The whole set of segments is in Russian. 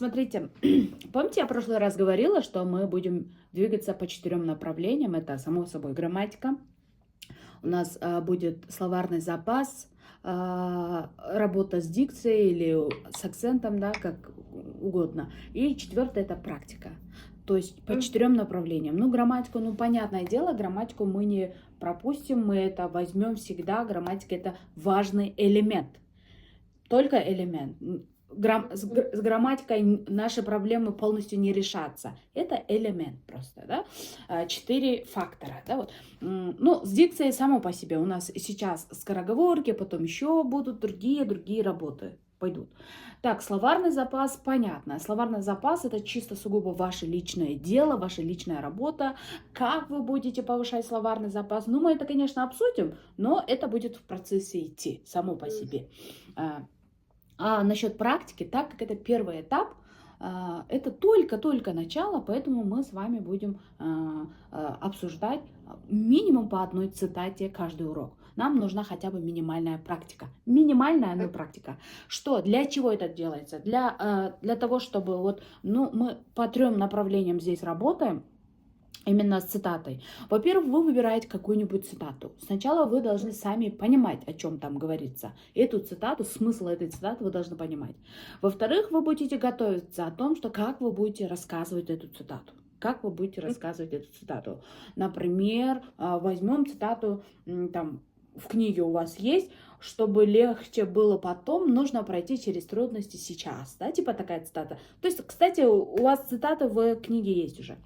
Смотрите, помните, я в прошлый раз говорила, что мы будем двигаться по 4 направлениям. Это, само собой, грамматика. У нас будет словарный запас, работа с дикцией или с акцентом, да, как угодно. И четвертое – это практика. То есть по 4 направлениям. Ну, грамматику, ну, понятное дело, грамматику мы не пропустим, мы это возьмем всегда. Грамматика – это важный элемент. Только элемент. С грамматикой наши проблемы полностью не решатся. Это элемент просто, да? 4 фактора, да, вот. Ну, с дикцией само по себе у нас сейчас скороговорки, потом еще будут другие работы пойдут. Так, словарный запас, понятно. Словарный запас – это чисто сугубо ваше личное дело, ваша личная работа. Как вы будете повышать словарный запас? Ну, мы это, конечно, обсудим, но это будет в процессе идти, само по себе. А насчет практики, так как это первый этап, это только-только начало, поэтому мы с вами будем обсуждать минимум по одной цитате каждый урок. Нам нужна хотя бы минимальная практика. Минимальная, но практика. Что? Для чего это делается? Для того, чтобы вот, ну, мы по 3 направлениям здесь работаем. Именно с цитатой. Во-первых, вы выбираете какую-нибудь цитату. Сначала вы должны сами понимать, о чем там говорится. Эту цитату, смысл этой цитаты вы должны понимать. Во-вторых, вы будете готовиться о том, что как вы будете рассказывать эту цитату. Как вы будете рассказывать эту цитату. Например, возьмем цитату, там, в книге у вас есть, чтобы легче было потом, нужно пройти через трудности сейчас. Да? Типа такая цитата. То есть, кстати, у вас цитата в книге есть уже.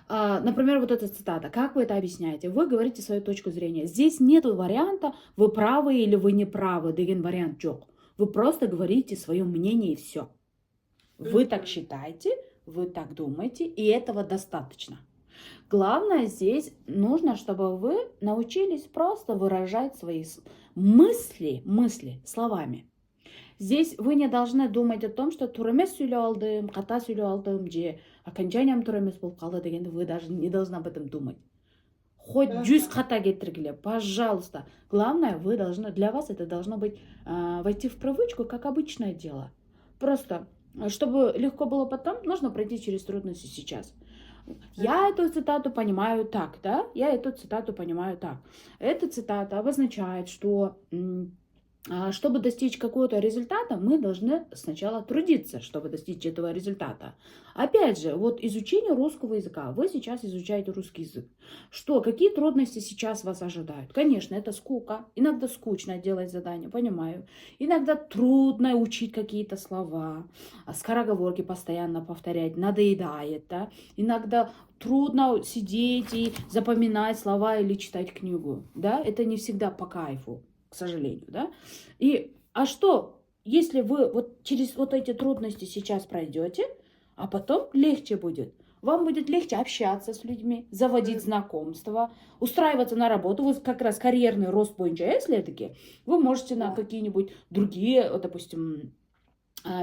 Например, вот эта цитата. Как вы это объясняете? Вы говорите свою точку зрения. Здесь нет варианта, вы правы или вы не правы. Деген вариант жоқ. Вы просто говорите свое мнение и все. Вы так считаете, вы так думаете, и этого достаточно. Главное здесь нужно, чтобы вы научились просто выражать свои мысли словами. Здесь вы не должны думать о том, что туремес сөйлей алдым, қата сөйлей алдым, же окончанием туремес болып қалды дегенде вы даже не должны об этом думать. Хоть 100 қата кетіргіле, пожалуйста. Главное, вы должны, для вас это должно быть войти в привычку, как обычное дело. Просто, чтобы легко было потом, нужно пройти через трудности сейчас. Я эту цитату понимаю так, да? Я эту цитату понимаю так. Эта цитата обозначает, что чтобы достичь какого-то результата, мы должны сначала трудиться, чтобы достичь этого результата. Опять же, вот изучение русского языка. Вы сейчас изучаете русский язык. Что, какие трудности сейчас вас ожидают? Конечно, это скука. Иногда скучно делать задания, понимаю. Иногда трудно учить какие-то слова. Скороговорки постоянно повторять надоедает. Да? Иногда трудно сидеть и запоминать слова или читать книгу. Да? Это не всегда по кайфу. К сожалению, да? А что, если вы вот через вот эти трудности сейчас пройдете, а потом легче будет? Вам будет легче общаться с людьми, заводить знакомства, устраиваться на работу. Вы как раз карьерный рост бойынша, если таки, вы можете на какие-нибудь другие, допустим,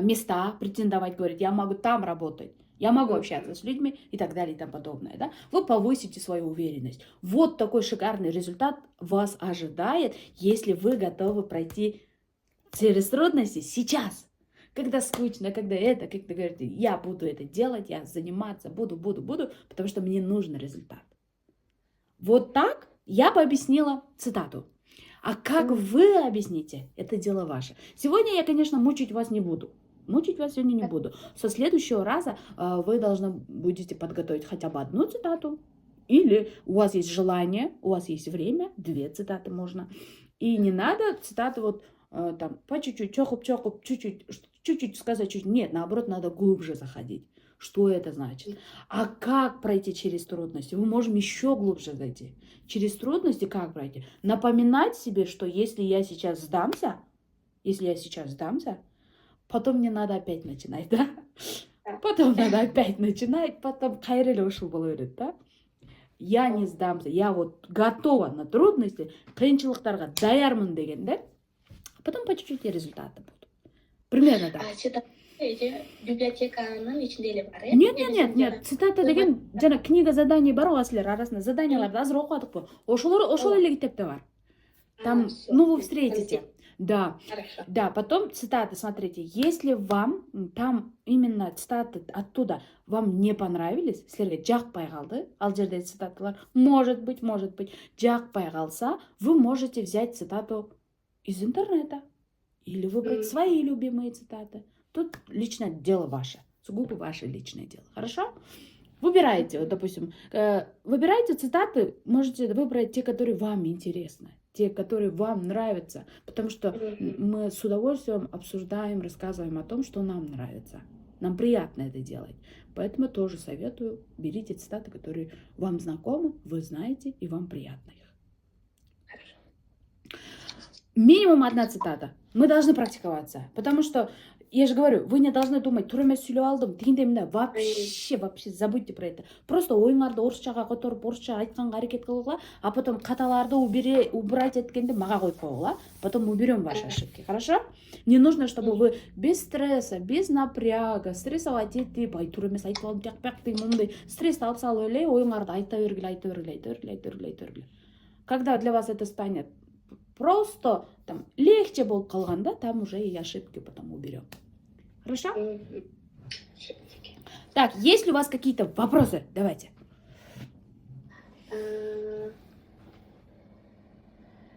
места претендовать, говорить, я могу там работать. Я могу общаться с людьми и так далее и тому подобное. Да? Вы повысите свою уверенность. Вот такой шикарный результат вас ожидает, если вы готовы пройти через трудности сейчас. Когда скучно, когда говорите, я буду это делать, я заниматься буду, потому что мне нужен результат. Вот так я бы объяснила цитату. А как вы объясните, это дело ваше. Сегодня я, конечно, мучить вас не буду. Мучить вас сегодня не буду. Со следующего раза вы должны будете подготовить хотя бы 1 цитату. Или у вас есть желание, у вас есть время, 2 цитаты можно. И не надо цитаты вот там по чуть-чуть, чохуп, чуть-чуть сказать, чуть. Нет, наоборот, надо глубже заходить. Что это значит? А как пройти через трудности? Мы можем еще глубже зайти. Через трудности как пройти? Напоминать себе, что если я сейчас сдамся, потом мне надо опять начинать, да? Потом надо опять начинать, потом қайрелі ушыл бола береді, да? Я не сдамся, я вот готова на трудности, қиыншылықтарға даярмын деген, да? Потом по чуть-чуть результаты будут. Примерно так. Библиотеканың içinde эле бар, Нет. Цитата деген, жана книга заданий бар ғой силер арасында. Заданияларды азыр окудук бу. Ошол эле китепте бар. Там, ну вы встретите. Да, Хорошо. да, потом цитаты, смотрите, если вам там именно цитаты оттуда вам не понравились, сіздерге жақпай қалды, ал жерде цитаталар, может быть, жақпай қалса, вы можете взять цитату из интернета или выбрать свои любимые цитаты. Тут личное дело ваше, сугубо ваше личное дело, хорошо? Выбирайте, вот, допустим, выбирайте цитаты, можете выбрать те, которые вам интересны, те, которые вам нравятся, потому что мы с удовольствием обсуждаем, рассказываем о том, что нам нравится. Нам приятно это делать. Поэтому тоже советую, берите цитаты, которые вам знакомы, вы знаете, и вам приятно их. Минимум одна цитата. Мы должны практиковаться, потому что, я же говорю, вы не должны думать, тура емес сөйлеп алдым, дегенде вообще забудьте про это. Просто ойыңарды орысшаға көтеріп, орысша айтқанға әрекет қылуға, а потом қаталарды убирать еткенде маға қойып қоюға, потом уберем ваши ошибки, хорошо? Не нужно, чтобы вы без стресса, без напряга, стрессовать етіп, ай тура емес айтып алдым, тияқ мындай стрессті алып салып ойлай, ойыңарды айта бергіле. Когда для вас это станет просто там легче болып қалғанда, там уже и ошибки потом уберем. Хорошо? Так, есть ли у вас какие-то вопросы? Давайте.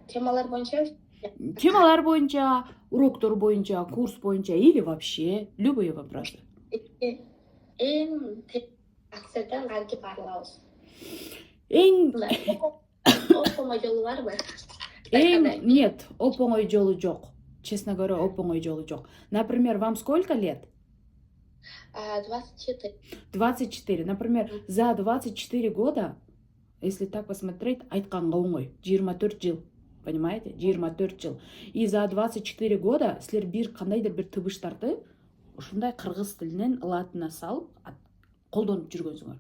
Темалар бойынша? Темалар бойынша, уроктар бойынша, курс бойынша или вообще любые вопросы. Ең ақсырдан қалды барлауыз. Ең... Оп-оңай жолы бар ма? Нет, оп-оңай жолы жоқ. Честно говоря, оп-оңай жолы жоқ. Например, вам сколько лет? 24. 24. Например, за 24 года, если так посмотреть, айтқанға оңай. 24 жыл. Понимаете? 24 жыл. И за 24 года сілер қандайдыр бір тыбыштарды ушундай қырғыз тілінен латынына салып қолданып жүргенсіңер.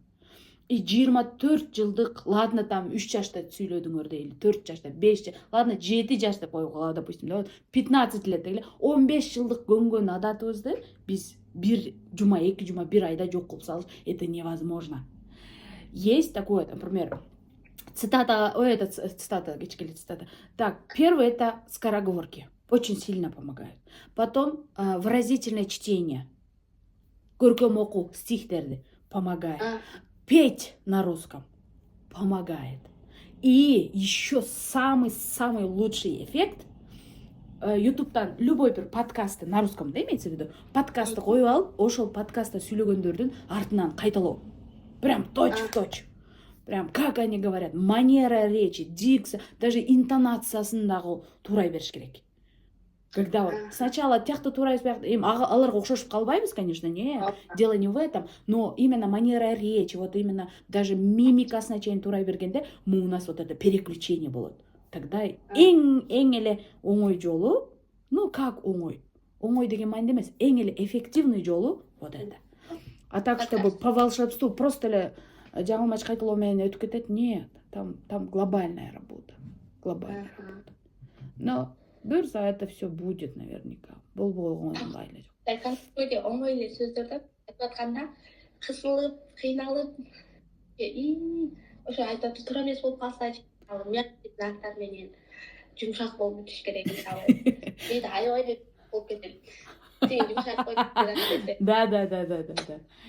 И 24 жылдық, ладно, там 3 жашта сөйледіңер дейли, 4 жашта, 5 жашта, ладно, 7 жашта қоюға, допустим, 15 лет, 15 жылдық көнгөн адатыбызды біз бір жума, 2 жума, 1 айда жоқ қылып салыш, это невозможно. Есть такое, например, цитата. Так, первое это скороговорки, очень сильно помогает. Потом выразительное чтение, көркем оқу, стихтерді помогает. Петь на русском помогает. И еще самый лучший эффект ютубтан любой бір подкасты на русском, да, имеется в виду, подкасты қойып алып, ошол подкастта сөйлегендердің артынан қайталау. Прям точь в точь. Прям как они говорят, манера речи, дикция, даже интонациясындағы турай беріш керек. Когда вот сначала тяхта турай им аларға ұқсашып қалбаймыз, конечно, не, дело не в этом, но именно манера речи, вот именно даже мимикасына чейин турай бергенде, у нас вот это переключение болады. Тогда эң эле оңой жолу, ну как оңой деген маңда емес, эң эле эффективный жолу вот это. А так, чтобы по волшебству просто эле жаңылмач кайталоо менен өтүп кетет, нет, там глобальная работа. Но бұйырса, это все будет наверняка. Бұл оңайлы жоқ. Конспойде оңайлы сөздерді айтқанда қысылып, қиналып, ошо айтады, тура емес болып қалса, заттар менен жұмшақ болып өтіш керек. Дейді, аябай болып кетеді. Да.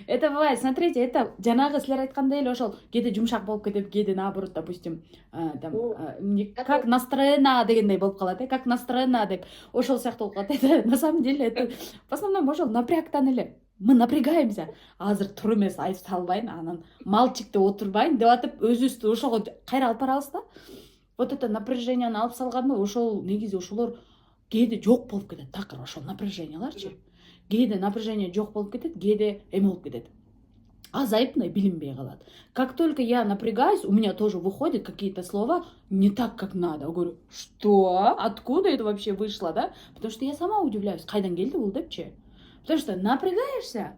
Это бывает, смотрите, это жанагы силер айткандай эле ошол кээде жумшак болуп кетип, кээде наоборот, допустим, как настроена дегендей болуп калат, как настроена деп ошол сыяктуу болуп калат. Это на самом деле это в основном ошол напрягтан эле. Мы напрягаемся. Азыр тура эмес айтып салбайын, анан малчикте отурбайын деп атып, өзүбүздү ошого кайра алып барабыз да. Вот это напряжениени алып салганда ошол негизи ошолор кээде жок болуп кетет, такыр ошол напряженияларчы. Кээде напряжение жок болуп кетет, кээде эме болуп кетет. Азайып, билинбей калат. Как только я напрягаюсь, у меня тоже выходят какие-то слова не так, как надо. Я говорю, что? Откуда это вообще вышло, да? Потому что я сама удивляюсь, кайдан келди бул депчи. Потому что напрягаешься.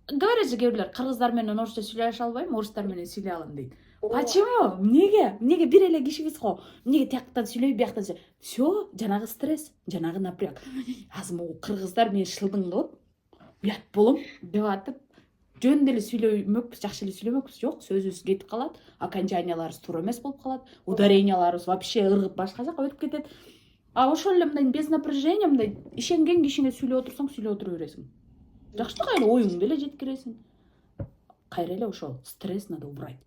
Говорят же, кыргыздар менен орусча сүйлөй албайм, орустар менен сүйлөй алам дейт. Почему? Неге бир эле кишибиз го? Неге тияктан сүйлөй, бияктан сүйлөй? Всё, жанагы стресс, жанагы напряг. Азыр могу кыргыздар менен шылдың кылып, уят болом деп атып, жөн деле сүйлөмөкпүз, жакшы эле сүйлөмөкпүз. Жок, сөзүбүз кетип калат, окончанияларыбыз туура эмес болуп калат, ударенияларыбыз вообще ыргып башка жака өтүп кетет. А ошол эле мындай без напряжения мындай ишенген кишиңе сүйлөп отурсаң сүйлөп отура бересиң. Жакшы кайра оюңду эле жеткиресиң. Кайра эле ошол стресс надо убрать.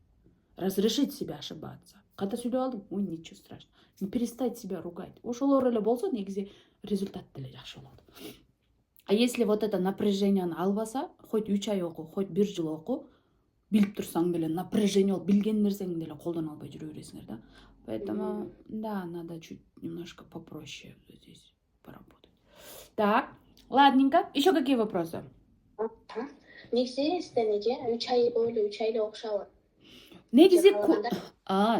Разрешить себя ошибаться. Кайта сүйлөп алдың, ой, ничего страшного. Не перестать себя ругать. Ошолор эле болсо негизи результат деле жакшы болот. А если вот это напряжениени албаса, хоть 3 ай оку, хоть 1 жыл оку, билип турсаң деле напряжение болуп билген нерсеңди деле колдоно албай жүрө бересиңер да. Поэтому, да, надо чуть немножко попроще здесь поработать. Так, ладненько. Еще какие вопросы? Негизи сизде неге 3 ай бойлу 3 ай эле окушабы? Негизи каалаганда?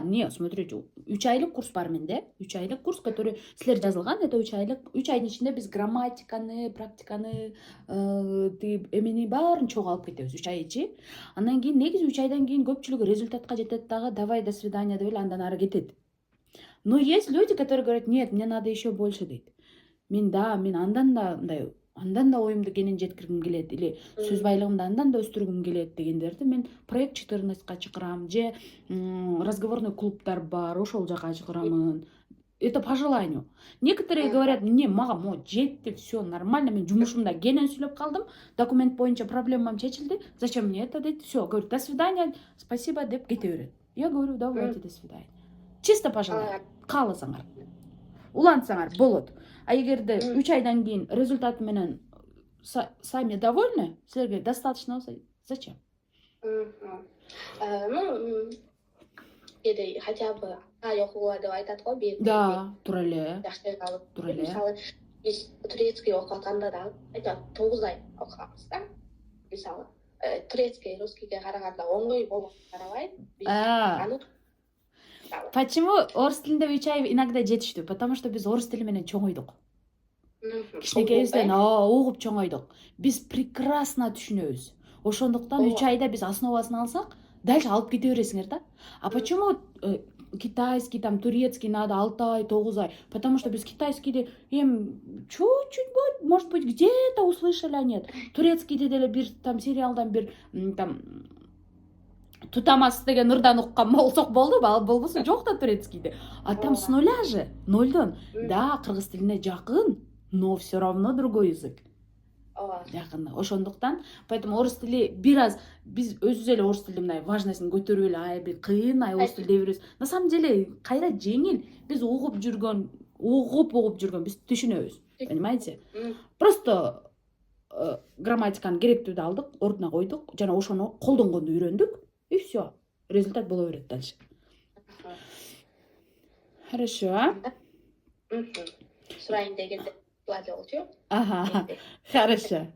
не, смотрите, 3 айлык курс бар менде. 3 айлык курс, который силер жазылган, это 3 айлык. 3 айдын ичинде биз грамматиканы, практиканы, эмени баарын чогуу алып кетебиз 3 ай ичи. Андан кийин негизи 3 айдан кийин көпчүлүгү результатка жетет дагы, давай до свидания деп эле андан ары кетет. Но есть люди, которые говорят, нет, мне надо еще больше дейт. Мен андан да мындай андан да оюмду кенен жеткиргим келет или сөз байлыгымды андан да өстүргүм келет дегендерди мен проект 14ка чакырам же разговорный клубдар бар, ошол жака чакырамын. Это по желанию. Некоторые говорят, не, мага могу жетти, все нормально, мен жумушумда кенен сүйлөп калдым, документ боюнча проблемам чечилди, зачем мне это дейт, все, говорю, до свидания, спасибо деп кете берет. Я говорю, давайте, до свидания. Чисто по желанию. Кааласаңар. Улантсаңар болот. А эгерде 3 айдан кийин результат менен сами довольны, силерге достаточно болсо, зачем? Ну, эди хотя бы ай окууга деп айтат го бир. Да, туура эле. Жакшы калып. Туура эле. Мисалы, биз турецкий окуп атканда да, айтат 9 ай окуганбыз да. Мисалы, турецкий русскийге караганда оңой болуп карабайт. Биз аны Почему орус тилинде 3 ай иногда жетиштүү? Потому что биз орус тили менен чоңойдук. Кичинекейибизден угуп чоңойдук. Биз прекрасно түшүнөбүз. Ошондуктан 3 айда биз основасын алсак, дальше алып кете бересиңер да. А почему китайский, там турецкий надо 6 ай, 9 ай? Потому что без китайскийди чуть-чуть будет, может быть, где-то услышали, а нет. Турецкийди деле бир там сериалдан бир там Тутамас деген ырдан уккан болсок болду, ал болбосо жок да турецкийди. А там с нуля же, нолдон. Да, кыргыз тилине жакын, но все равно другой язык. Жакын. Ошондуктан, поэтому орус тили бир аз биз өзүбүз эле орус тилдин мындай важностун көтөрүп эле ай бир кыйын ай орус тил дей беребиз. На самом деле кайра жеңил. Биз угуп жүргөн, биз түшүнөбүз. Понимаете? Просто грамматиканы керектүүдү алдык, ордуна койдук, жана ошону колдонгонду үйрөндүк. И все. Результат было берет дальше. Хорошо. Сурайын дегенде Ага, хорошо.